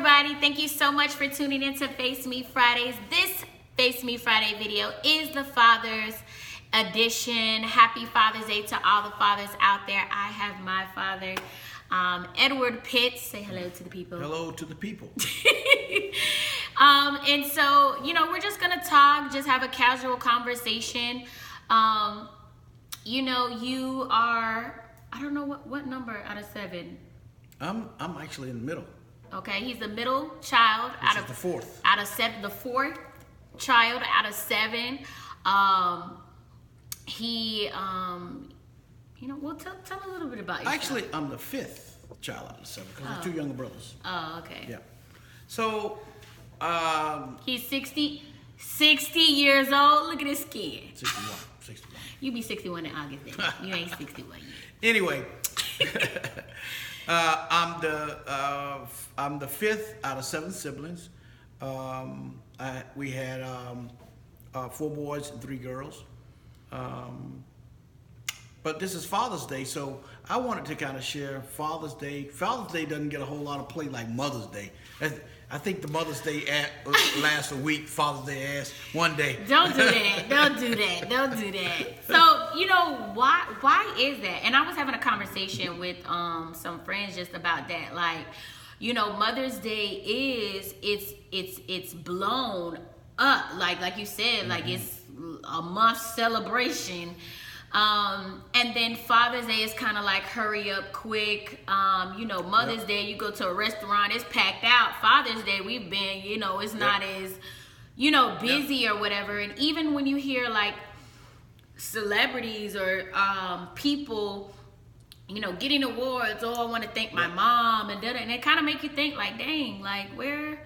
everybody. Thank you so much for tuning in to Face Me Fridays. This Face Me Friday video is the Father's edition. Happy Father's Day to all the fathers out there. I have my father, Edward Pitts. Say hello to the people. Hello to the people. And so, we're just going to talk, just have a casual conversation. You are, I don't know what number out of 7? I'm actually in the middle. Okay, he's the middle child Which is the fourth. Out of 7, the fourth child out of 7. Tell a little bit about yourself. Actually, I'm the 5th child out of 7 because I have 2 younger brothers. Oh, okay. Yeah. So, he's 60 years old. Look at his skin. 61. You be 61 in August, then. You ain't 61 yet. Anyway, I'm the 5th out of 7 siblings. We had 4 boys and 3 girls. But this is Father's Day, so I wanted to kind of share Father's Day. Father's Day doesn't get a whole lot of play like Mother's Day. I think the Mother's Day lasts a week, Father's Day lasts one day. Don't do that. Don't do that. So, why is that? And I was having a conversation with some friends just about that. Like, Mother's Day it's blown up. Like you said, like it's a month celebration. And then Father's Day is kind of like hurry up quick. Mother's Day, you go to a restaurant, it's packed out. Father's Day, we've been, it's not as, busy or whatever. And even when you hear like celebrities or people, getting awards, I want to thank my mom and it kind of make you think like, dang, like where's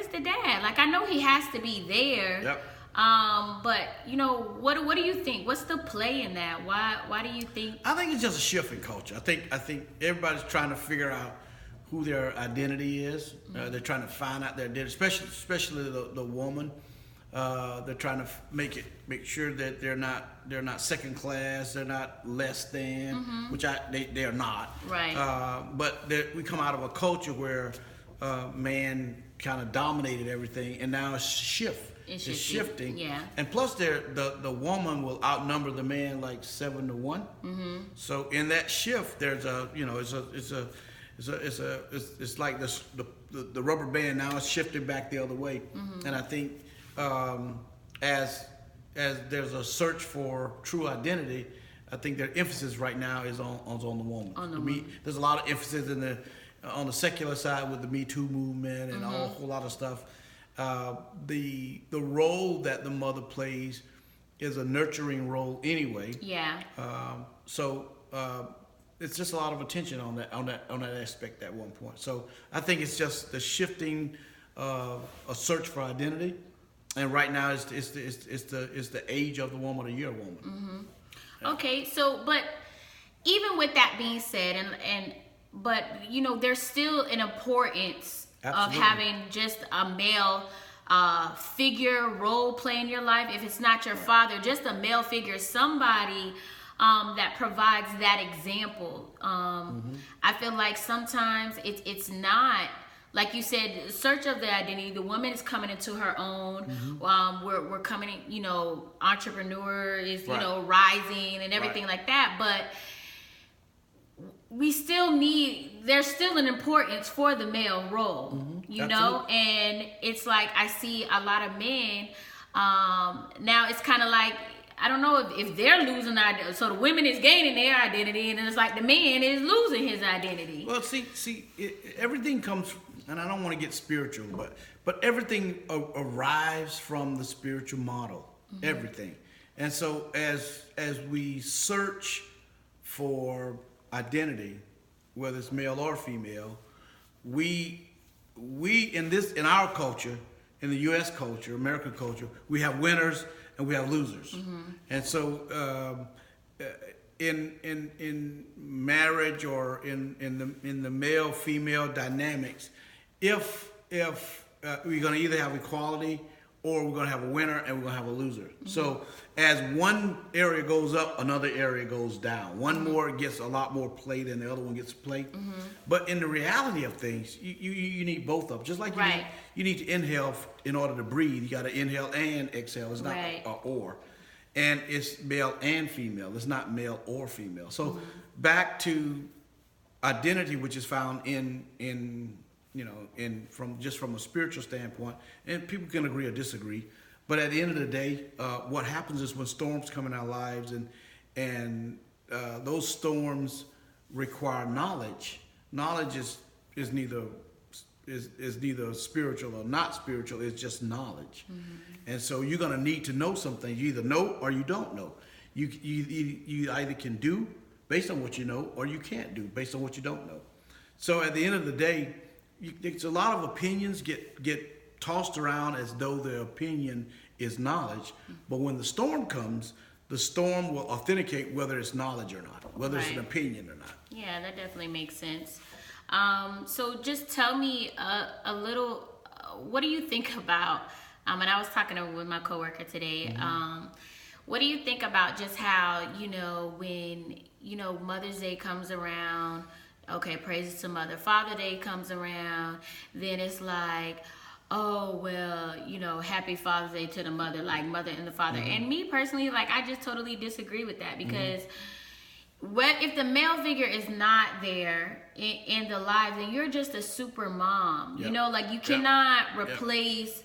the dad? Like I know he has to be there. Yep. But what do you think? What's the play in that? Why do you think? I think it's just a shift in culture. I think everybody's trying to figure out who their identity is. They're trying to find out their identity, especially the woman. They're trying to make sure that they're not second class. They're not less than, which they are not. Right. But we come out of a culture where man kind of dominated everything, and now it's It's shifting. Yeah. And plus, the woman will outnumber the man like 7 to 1. Mm-hmm. So in that shift, there's it's like this the rubber band now is shifting back the other way. Mm-hmm. And I think as there's a search for true identity, I think their emphasis right now is on the woman. There's a lot of emphasis on the secular side with the Me Too movement and a whole lot of stuff. The role that the mother plays is a nurturing role anyway. Yeah. So it's just a lot of attention on that aspect at one point. So I think it's just the shifting a search for identity, and right now it's the age of the woman, a year woman. Mm-hmm. Yeah. Okay. So, but even with that being said, but there's still an importance. Absolutely. Of having just a male figure role play in your life. If it's not your father, just a male figure, somebody that provides that example. I feel like sometimes it's not, like you said, search of the identity. The woman is coming into her own. We're coming in, entrepreneur is, rising and everything like that. But there's still an importance for the male role, and it's like I see a lot of men, now it's kind of like, I don't know if they're losing identity, so the women is gaining their identity, and then it's like the man is losing his identity. Well, see, everything comes, and I don't want to get spiritual, but everything arrives from the spiritual model, everything. And so as we search for identity, whether it's male or female, we in our culture, in the U.S. culture, American culture, we have winners and we have losers. And so in marriage or in the male female dynamics, if we're going to either have equality or we're going to have a winner and we're going to have a loser. So as one area goes up, another area goes down. One more gets a lot more play than the other one gets play. But in the reality of things, you need both of them. Just like you need to inhale in order to breathe. You got to inhale and exhale. It's not or. And it's male and female. It's not male or female. So back to identity, which is found in from a spiritual standpoint, and people can agree or disagree. But at the end of the day, what happens is when storms come in our lives, and those storms require knowledge. Knowledge is neither spiritual or not spiritual. It's just knowledge. And so you're going to need to know something. You either know or you don't know. You either can do based on what you know, or you can't do based on what you don't know. So at the end of the day, it's a lot of opinions get tossed around as though their opinion is knowledge. But when the storm comes, the storm will authenticate whether it's knowledge or not, whether it's an opinion or not. Yeah, that definitely makes sense. So just tell me a little, what do you think about, and I was talking with my coworker today, what do you think about just how, when, Mother's Day comes around, okay, praises to Mother, Father Day comes around, then it's like, oh, well, happy Father's Day to the mother, like mother and the father. And me personally, like, I just totally disagree with that, because if the male figure is not there in the lives, then you're just a super mom. Like you cannot replace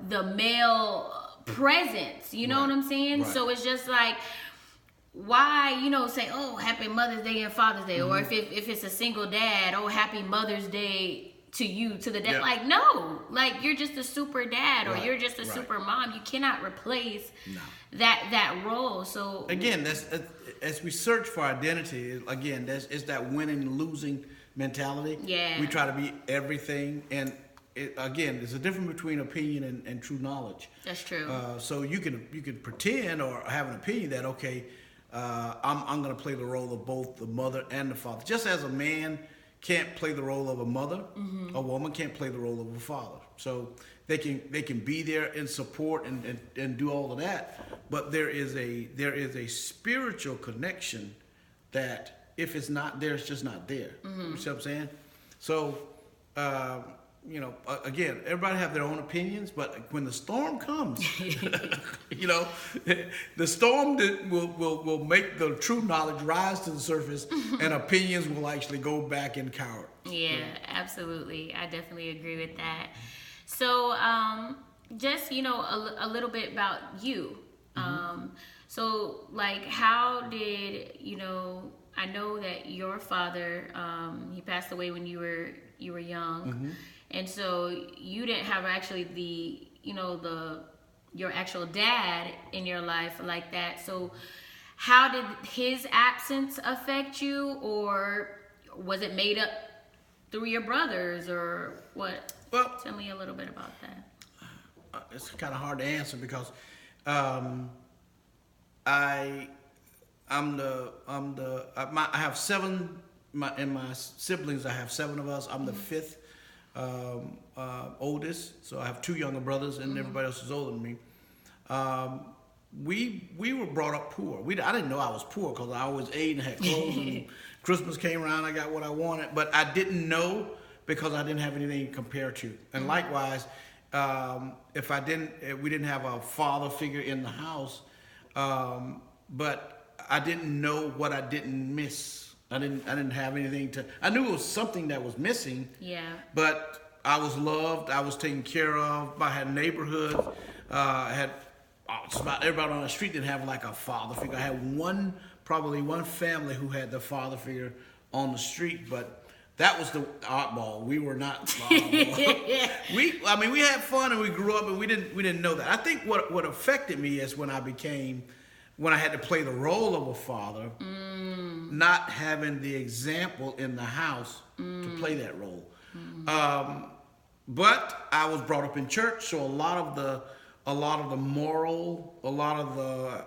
the male presence. You know what I'm saying? So it's just like, why, say, oh, happy Mother's Day and Father's Day, or if it's a single dad, oh, happy Mother's Day to you, to the dad. Like, no, like you're just a super dad, or you're just a super mom. You cannot replace that role. So again, that's as we search for identity. Again, it's that winning and losing mentality. Yeah, we try to be everything, and there's a difference between opinion and true knowledge. That's true. So you can pretend or have an opinion that I'm going to play the role of both the mother and the father. Just as a man can't play the role of a mother, a woman can't play the role of a father. So they can be there in support and do all of that, but there is a spiritual connection that if it's not there, it's just not there. You see what I'm saying? So again, everybody have their own opinions, but when the storm comes, the storm will make the true knowledge rise to the surface, and opinions will actually go back and cower. Yeah, absolutely. I definitely agree with that. So, just, a little bit about you. So, like, how did, I know that your father, he passed away when you were young. And so you didn't have actually your actual dad in your life like that. So how did his absence affect you, or was it made up through your brothers, or what? Well, tell me a little bit about that. It's kind of hard to answer because I have seven in my siblings. I have seven of us. I'm the fifth oldest, so I have two younger brothers, and everybody else is older than me. We were brought up poor. I didn't know I was poor because I always ate and had clothes. And Christmas came around, I got what I wanted, but I didn't know because I didn't have anything to compare to. And likewise, if we didn't have a father figure in the house, but I didn't know what I didn't miss. I didn't have anything I knew it was something that was missing. Yeah. But I was loved. I was taken care of. I had neighborhoods. I had just about everybody on the street didn't have like a father figure. I had probably one family who had the father figure on the street, but that was the oddball. We were not. We had fun and we grew up, and we didn't know that. I think what affected me is when I had to play the role of a father, not having the example in the house to play that role. But I was brought up in church, so a lot of the moral, a lot of the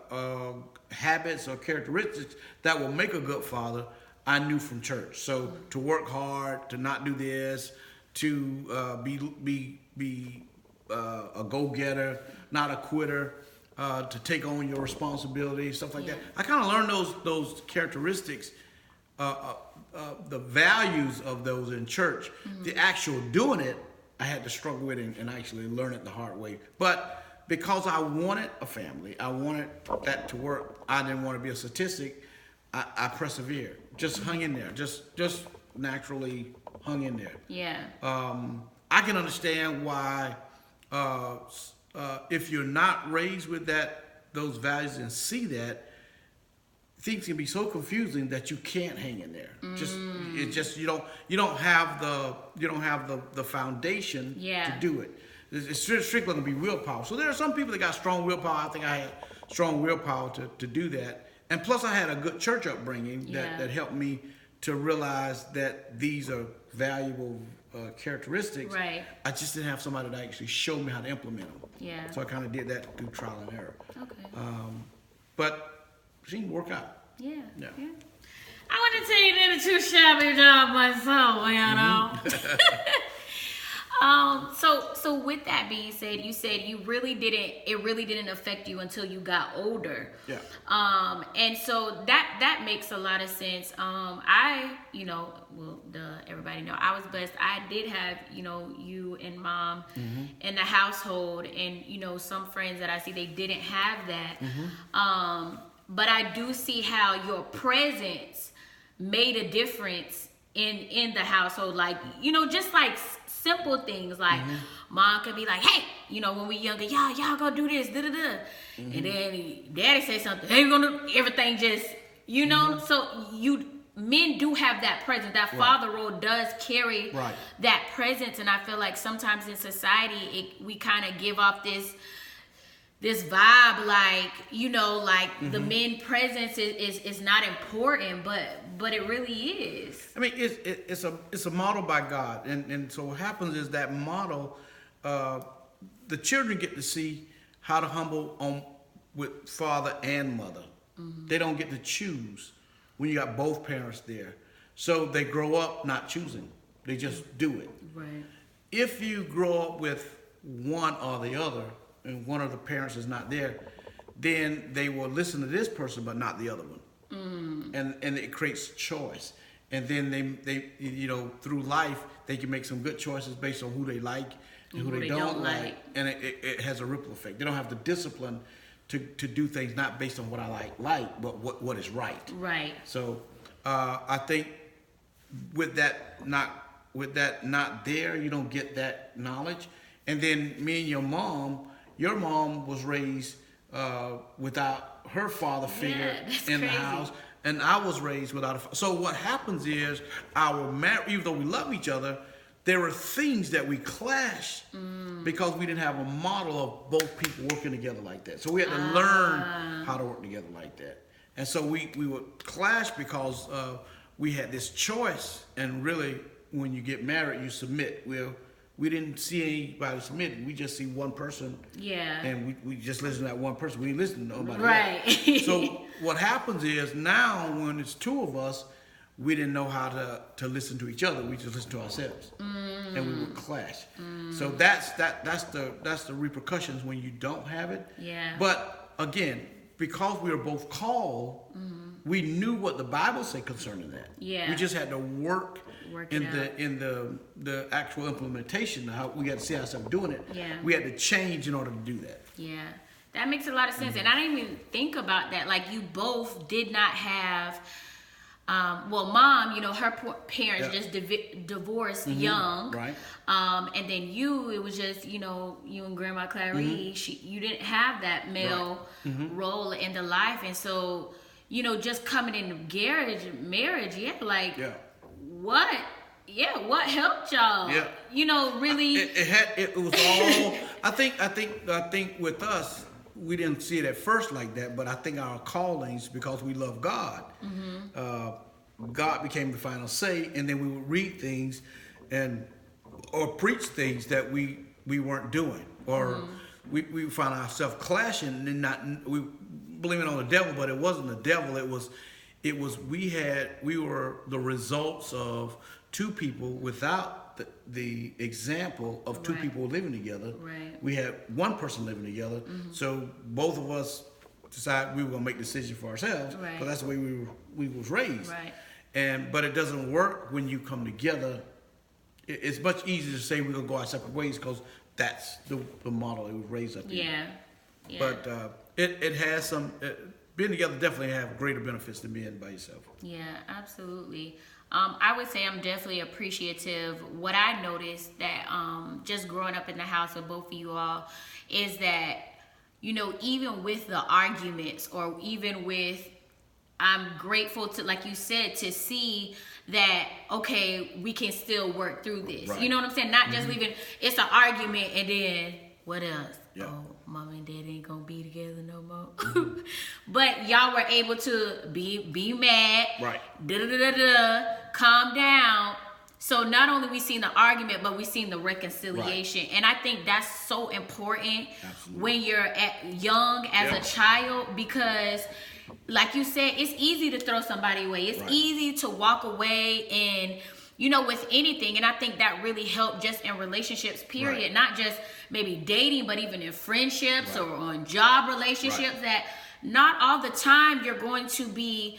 habits or characteristics that will make a good father, I knew from church. So to work hard, to not do this, to be a go-getter, not a quitter, to take on your responsibility, stuff like that. I kind of learned those characteristics, the values of those in church. The actual doing it, I had to struggle with and actually learn it the hard way. But because I wanted a family, I wanted that to work. I didn't want to be a statistic. I persevered, just hung in there, just naturally hung in there. Yeah. I can understand why if you're not raised with those values and see that, things can be so confusing that you can't hang in there. You don't have the foundation to do it. It's strictly going to be willpower. So there are some people that got strong willpower. I think I had strong willpower to do that. And plus I had a good church upbringing that helped me to realize that these are valuable characteristics. Right. I just didn't have somebody to actually show me how to implement them. Yeah. So I kind of did that through trial and error. Okay. But it seemed to work out. Yeah. Yeah. I want to tell you did a too shabby job myself, you know. So with that being said, you said it really didn't affect you until you got older. Yeah. And so that makes a lot of sense. Everybody know I was blessed. I did have, you and mom in the household, and, some friends that I see, they didn't have that. But I do see how your presence made a difference in the household. Like, just like simple things like mom could be like, hey, when we younger, y'all go do this, da da da. And then daddy say something, hey, we're gonna do everything just, so men do have that presence. That father role does carry that presence. And I feel like sometimes in society, we kind of give off this vibe, like, the men presence is not important, but it really is. I mean, it's a model by God, and so what happens is that model, the children get to see how to humble with father and mother. They don't get to choose when you got both parents there, so they grow up not choosing. They just do it. Right. If you grow up with one or the other, and one of the parents is not there, then they will listen to this person but not the other one. And it creates choice. And then they through life they can make some good choices based on who they like and who they don't like. And it has a ripple effect. They don't have the discipline to do things not based on what I like, but what is right. Right. So I think with that not there, you don't get that knowledge. And then me and your mom was raised without her father figure in the house, and I was raised without a father. So what happens is our marriage, even though we love each other, there were things that we clashed because we didn't have a model of both people working together like that. So we had to learn how to work together like that. And so we would clash because we had this choice, and really when you get married, you submit. We didn't see anybody submitting. We just see one person. Yeah. And we just listen to that one person. We didn't listen to nobody else. So what happens is now when it's two of us, we didn't know how to listen to each other. We just listened to ourselves. And we would clash. So that's the repercussions when you don't have it. Yeah. But again, because we were both called, we knew what the Bible said concerning that. Yeah. We just had to work in the actual implementation. How we had to see ourselves doing it. Yeah. We had to change in order to do that. Yeah. That makes a lot of sense. And I didn't even think about that. Like, you both did not have mom, her parents just divorced young. Right. And then it was just, you and Grandma Clarice, you didn't have that male role in the life. And so, just coming into marriage, what helped y'all? Yeah. Really. It was all, I think with us, we didn't see it at first like that, but I think our callings, because we love God, God became the final say, and then we would read things or preach things that we weren't doing, or we found ourselves clashing and we blaming on the devil, but it wasn't the devil. We were the results of two people without the example of two Right. people living together. Right. We had one person living together, so both of us decided we were gonna make decisions for ourselves, Right. because that's the way we was raised. Right. But it doesn't work when you come together. It's much easier to say we're gonna go our separate ways because that's the model it was raised up in. Yeah. Yeah. But it has some being together definitely have greater benefits than being by yourself. Yeah, absolutely. I would say I'm definitely appreciative. What I noticed that just growing up in the house with both of you all is that, you know, even with the arguments or even with, I'm grateful to, like you said, to see that, okay, we can still work through this. Right. You know what I'm saying? Not just leaving, it's an argument and then what else? Yeah. Oh, mom and dad ain't gonna be together no more. But y'all were able to be mad, Right. Calm down. So not only we seen the argument, but we seen the reconciliation. Right. And I think that's so important Absolutely. when you're young as Yeah. a child, because like you said, it's easy to throw somebody away. It's Right. easy to walk away and, you know, with anything. And I think that really helped just in relationships, period. Right. Not just maybe dating, but even in friendships Right. or on job relationships, Right. that not all the time you're going to be,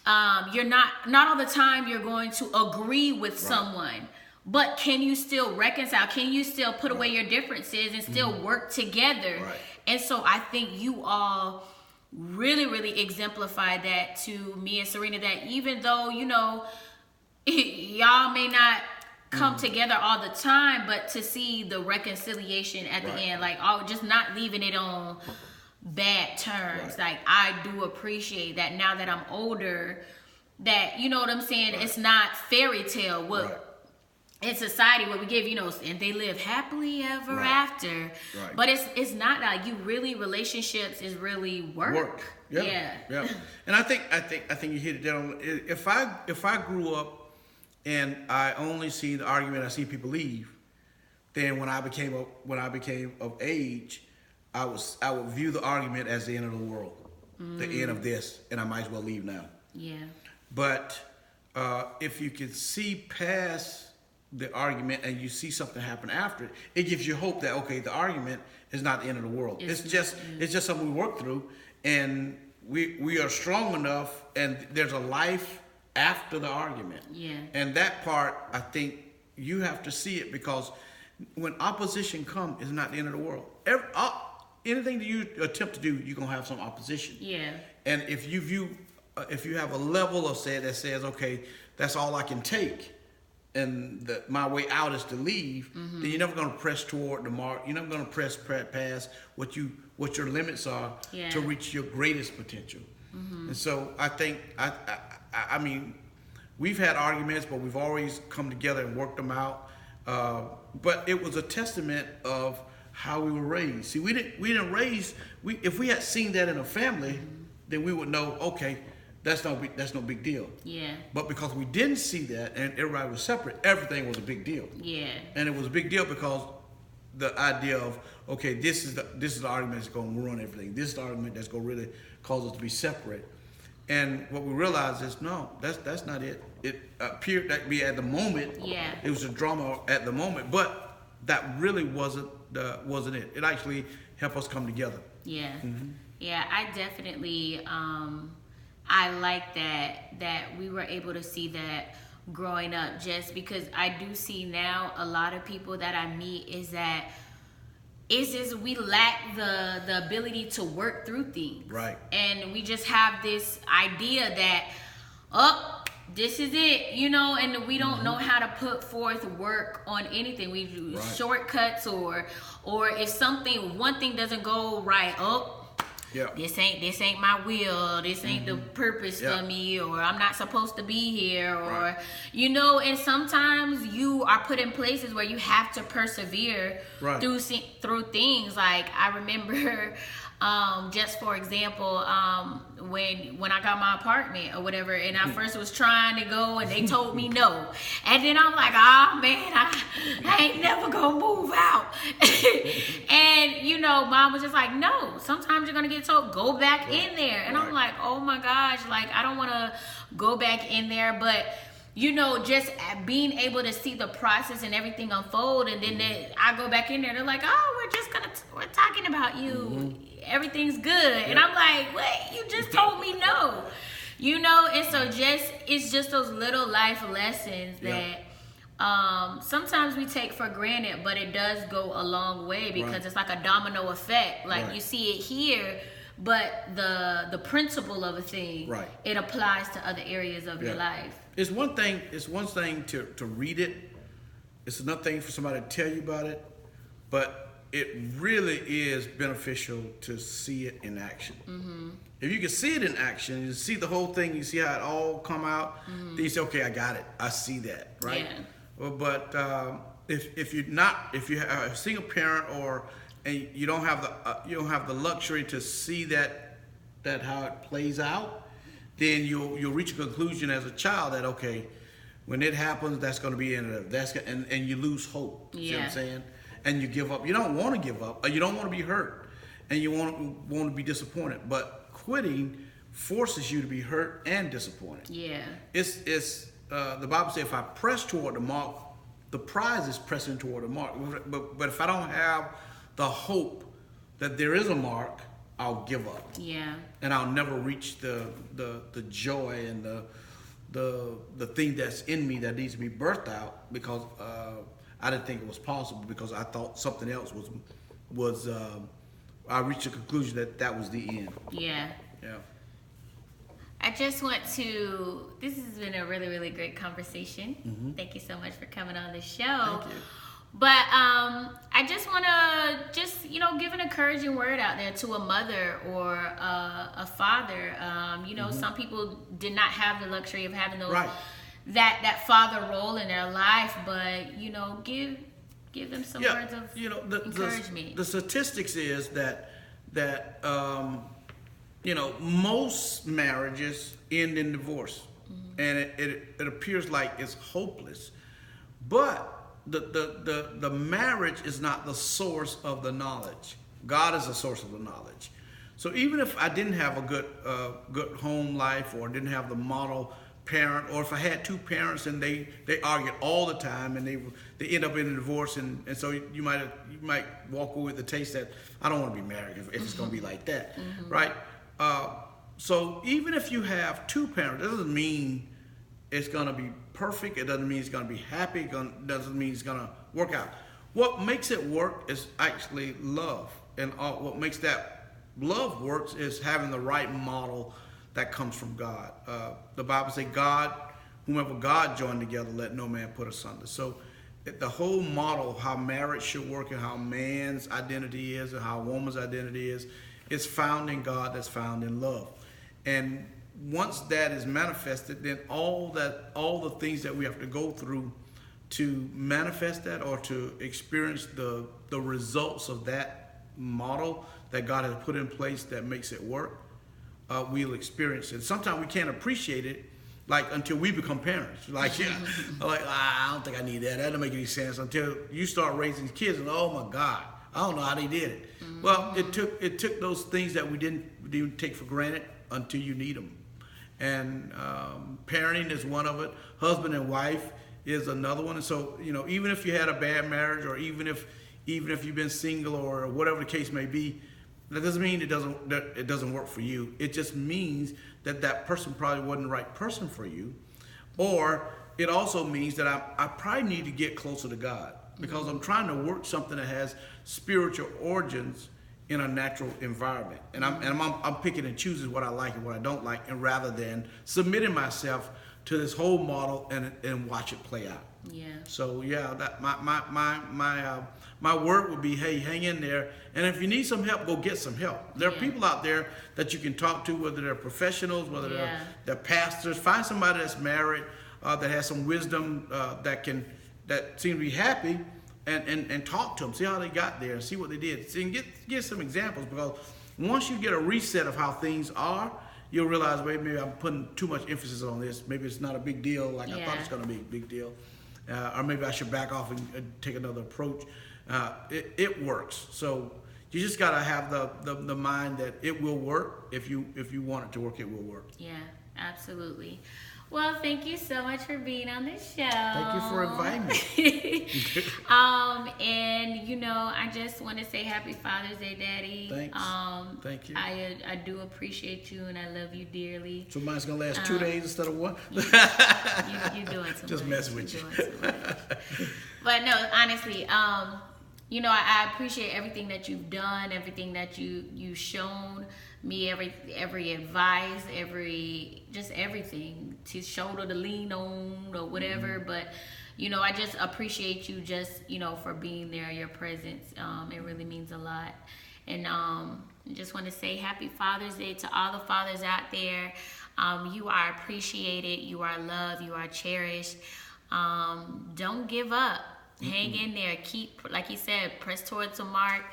not all the time you're going to agree with someone. But can you still reconcile? Can you still put away your differences and still work together? Right. And so I think you all really, really exemplified that to me and Serena, that even though, you know, y'all may not come together all the time, but to see the reconciliation at the Right. end, like, oh, just not leaving it on bad terms. Right. Like, I do appreciate that now that I'm older, that, you know what I'm saying? Right. It's not fairy tale. What Right. in society where we give, you know, and they live happily ever Right. after. Right. But it's not like you really, relationships is really work. Yeah. And I think you hit it down. If I grew up and I only see the argument, I see people leave, then when I became of age, I would view the argument as the end of the world, the end of this, and I might as well leave now. Yeah. But if you can see past the argument and you see something happen after it, it gives you hope that, okay, the argument is not the end of the world. It's just something we work through, and we are strong enough, and there's a life after the argument. Yeah. And that part, I think you have to see it, because when opposition comes, it's not the end of the world. Anything that you attempt to do, you're gonna have some opposition. Yeah. And if you have a level of that says, okay, that's all I can take, and my way out is to leave, then you're never going to press toward the mark. You're never going to press past what your limits are to reach your greatest potential. And so I think I mean, we've had arguments, but we've always come together and worked them out. But it was a testament of how we were raised. See, we didn't raise. If we had seen that in a family, then we would know, okay, that's no big deal. Yeah. But because we didn't see that and everybody was separate, everything was a big deal. Yeah. And it was a big deal because the idea of, okay, this is the argument that's going to ruin everything. This is the argument that's going to really cause us to be separate. And what we realized is, no, that's not it. It appeared to be at the moment. Yeah. It was a drama at the moment, but that really wasn't it. It actually helped us come together. Yeah. Yeah, I definitely I like that we were able to see that growing up, just because I do see now a lot of people that I meet is that it's just we lack the ability to work through things. Right. And we just have this idea that, this is it, you know, and we don't know how to put forth work on anything. We do shortcuts, or if one thing doesn't go right, this ain't my will, this ain't the purpose for me, or I'm not supposed to be here, or you know. And sometimes you are put in places where you have to persevere through things. Like I remember, just for example, when I got my apartment or whatever, and I first was trying to go and they told me no, and then I'm like, man, I ain't never gonna move out. And you know, mom was just like, no, sometimes you're gonna get told go back in there, and I'm like, oh my gosh, like I don't want to go back in there. But just being able to see the process and everything unfold, and then I go back in there, they're like, oh, we're talking about you, everything's good, and I'm like, what? You just told me no, and so it's just those little life lessons that sometimes we take for granted, but it does go a long way, because it's like a domino effect. Like you see it here, but the principle of a thing, it applies to other areas of your life. It's one thing to read it. It's another thing for somebody to tell you about it, but it really is beneficial to see it in action. If you can see it in action, you see the whole thing, you see how it all come out, then you say, okay, I got it. I see that, right? Yeah. But if you're a single parent, and you don't have the luxury to see that how it plays out, then you'll reach a conclusion as a child that, okay, when it happens, that's going to be in it. And you lose hope. See what I'm saying? And you give up. You don't want to give up. Or you don't want to be hurt, and you want to be disappointed. But quitting forces you to be hurt and disappointed. Yeah. It's the Bible says, if I press toward the mark, the prize is pressing toward the mark. But if I don't have the hope that there is a mark, I'll give up. Yeah. And I'll never reach the joy and the thing that's in me that needs to be birthed out, because I didn't think it was possible, because I thought something else was I reached a conclusion that was the end. Yeah. Yeah. I just want to, this has been a really, really great conversation. Thank you so much for coming on the show. Thank you. But I just want to give an encouraging word out there to a mother or a father. Some people did not have the luxury of having those that father role in their life, but give them some words of encouragement. The statistics is that most marriages end in divorce, and it appears like it's hopeless, but the marriage is not the source of the knowledge. God is the source of the knowledge. So even if I didn't have a good home life, or didn't have the model parent, or if I had two parents and they argued all the time, and they end up in a divorce, and so you might walk away with the taste that I don't want to be married if it's going to be like that, right? So even if you have two parents, it doesn't mean it's going to be perfect. It doesn't mean it's going to be happy. It doesn't mean it's going to work out. What makes it work is actually love. And what makes that love works is having the right model that comes from God. The Bible says, whomever God joined together, let no man put asunder. So the whole model of how marriage should work, and how man's identity is, and how a woman's identity is found in God, that's found in love. And once that is manifested, then all the things that we have to go through to manifest that, or to experience the results of that model that God has put in place that makes it work, we'll experience it. Sometimes we can't appreciate it until we become parents. I don't think I need that. That doesn't make any sense, until you start raising kids and, oh my God, I don't know how they did it. Well, it took those things that we didn't take for granted until you need them. And parenting is one of it. Husband and wife is another one. And so, even if you had a bad marriage, or even if you've been single, or whatever the case may be, that doesn't mean it doesn't work for you. It just means that person probably wasn't the right person for you. Or it also means that I probably need to get closer to God, because I'm trying to work something that has spiritual origins in a natural environment, and I'm picking and choosing what I like and what I don't like, and rather than submitting myself to this whole model and watch it play out. Yeah. So that my word would be, hey, hang in there, and if you need some help, go get some help. There are people out there that you can talk to, whether they're professionals, whether they're pastors. Find somebody that's married, that has some wisdom, that seem to be happy. And talk to them, see how they got there, and see what they did. See, and get some examples, because once you get a reset of how things are, you'll realize, wait, maybe I'm putting too much emphasis on this. Maybe it's not a big deal I thought it's going to be a big deal. Or maybe I should back off and take another approach. It works. So you just got to have the mind that it will work. If you want it to work, it will work. Yeah, absolutely. Well, thank you so much for being on the show. Thank you for inviting me. And you know, I just want to say Happy Father's Day, Daddy. Thanks. Thank you. I do appreciate you, and I love you dearly. So mine's gonna last 2 days instead of one. You're doing too Just much. messing with You're you. doing too much. But no, honestly, you know, I appreciate everything that you've done, everything that you've shown me, every advice, everything to shoulder to lean on or whatever. But you know, I just appreciate you just, you know, for being there, your presence. It really means a lot. And I just want to say Happy Father's Day to all the fathers out there. You are appreciated, you are loved, you are cherished. Don't give up. Hang in there. Keep, like he said, press towards the mark.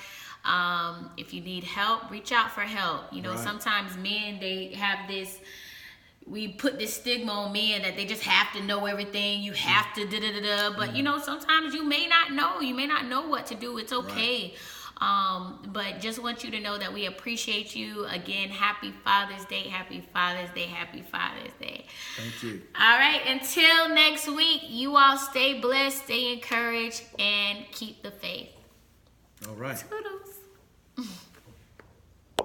If you need help, reach out for help. You know, Right. sometimes men, they have this, we put this stigma on men that they just have to know everything. You have to da-da-da-da. But, you know, sometimes you may not know. You may not know what to do. It's okay. But just want you to know that we appreciate you. Again, Happy Father's Day. Happy Father's Day. Happy Father's Day. Thank you. All right. Until next week, you all stay blessed, stay encouraged, and keep the faith. All right. Toodles.